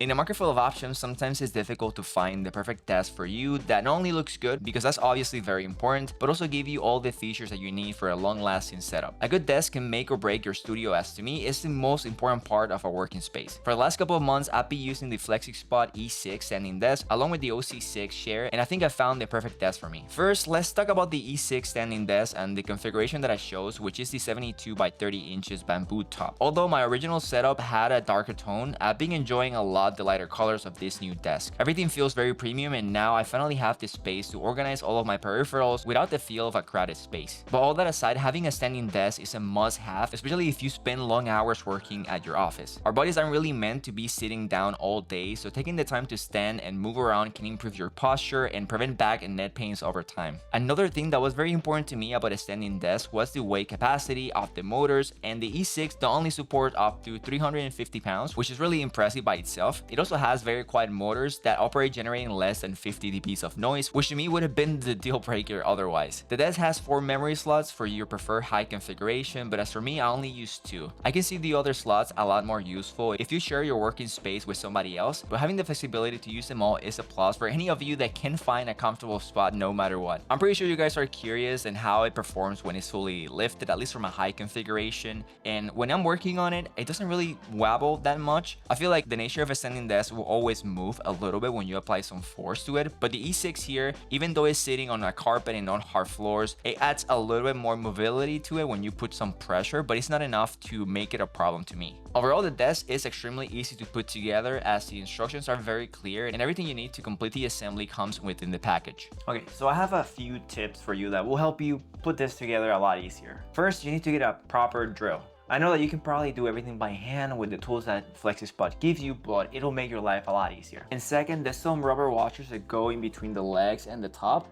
In a market full of options, sometimes it's difficult to find the perfect desk for you that not only looks good, because that's obviously very important, but also give you all the features that you need for a long-lasting setup. A good desk can make or break your studio, as to me, is the most important part of a working space. For the last couple of months, I've been using the FlexiSpot E6 Standing desk along with the OC6 Chair, and I think I found the perfect desk for me. First, let's talk about the E6 Standing desk and the configuration that I chose, which is the 72 by 30 inches bamboo top. Although my original setup had a darker tone, I've been enjoying a lot the lighter colors of this new desk. Everything feels very premium, and now I finally have the space to organize all of my peripherals without the feel of a crowded space. But all that aside, having a standing desk is a must-have, especially if you spend long hours working at your office. Our bodies aren't really meant to be sitting down all day, so taking the time to stand and move around can improve your posture and prevent back and neck pains over time. Another thing that was very important to me about a standing desk was the weight capacity of the motors, and the E6 not only support up to 350 pounds, which is really impressive by itself, it also has very quiet motors that operate generating less than 50 dBs of noise, which to me would have been the deal breaker otherwise. The desk has 4 memory slots for your preferred high configuration, but as for me, I only use 2. I can see the other slots a lot more useful if you share your working space with somebody else, but having the flexibility to use them all is a plus for any of you that can find a comfortable spot no matter what. I'm pretty sure you guys are curious in how it performs when it's fully lifted, at least from a high configuration, and when I'm working on it, it doesn't really wobble that much. I feel like the nature of a standing desk will always move a little bit when you apply some force to it, but the E6 here, even though it's sitting on a carpet and on hard floors, it adds a little bit more mobility to it when you put some pressure, but it's not enough to make it a problem to me. Overall, the desk is extremely easy to put together, as the instructions are very clear and everything you need to complete the assembly comes within the package. Okay, so I have a few tips for you that will help you put this together a lot easier. First, you need to get a proper drill. I know that you can probably do everything by hand with the tools that FlexiSpot gives you, but it'll make your life a lot easier. And second, there's some rubber washers that go in between the legs and the top,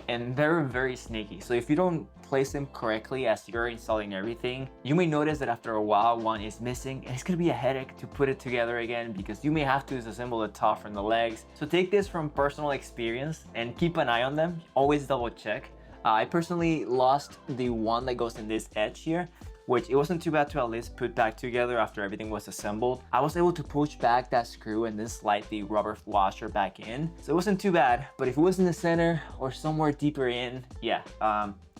and they're very sneaky. So if you don't place them correctly as you're installing everything, you may notice that after a while one is missing, and it's gonna be a headache to put it together again because you may have to disassemble the top from the legs. So take this from personal experience and keep an eye on them. Always double check. I personally lost the one that goes in this edge here, which it wasn't too bad to at least put back together after everything was assembled. I was able to push back that screw and then slide the rubber washer back in, so it wasn't too bad. But if it was in the center or somewhere deeper in, yeah,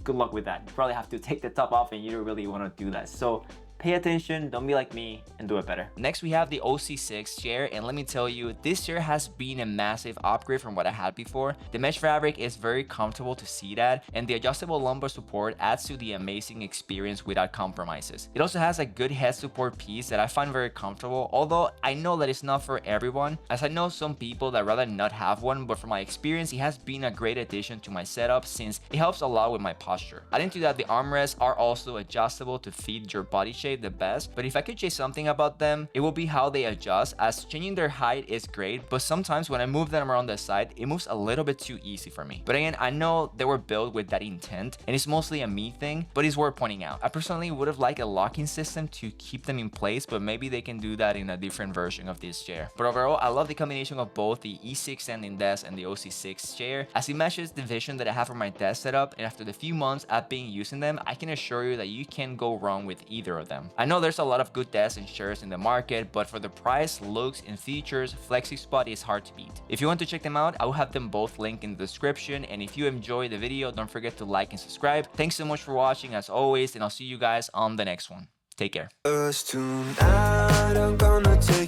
good luck with that. You probably have to take the top off, and you don't really want to do that. So pay attention, don't be like me, and do it better. Next, we have the OC6 chair, and let me tell you, this chair has been a massive upgrade from what I had before. The mesh fabric is very comfortable to sit at, and the adjustable lumbar support adds to the amazing experience without compromises. It also has a good head support piece that I find very comfortable, although I know that it's not for everyone, as I know some people that rather not have one, but from my experience, it has been a great addition to my setup since it helps a lot with my posture. Adding to that, the armrests are also adjustable to fit your body shape the best, but if I could say something about them, it will be how they adjust, as changing their height is great, but sometimes when I move them around the side, it moves a little bit too easy for me. But again, I know they were built with that intent, and it's mostly a me thing, but it's worth pointing out. I personally would have liked a locking system to keep them in place, but maybe they can do that in a different version of this chair. But overall, I love the combination of both the E6 standing desk and the OC6 chair, as it matches the vision that I have for my desk setup, and after the few months I've been using them, I can assure you that you can't go wrong with either of them. I know there's a lot of good desks and chairs in the market, but for the price, looks, and features, FlexiSpot is hard to beat. If you want to check them out, I will have them both linked in the description, and if you enjoyed the video, don't forget to like and subscribe. Thanks so much for watching as always, and I'll see you guys on the next one. Take care. Tonight I'm gonna take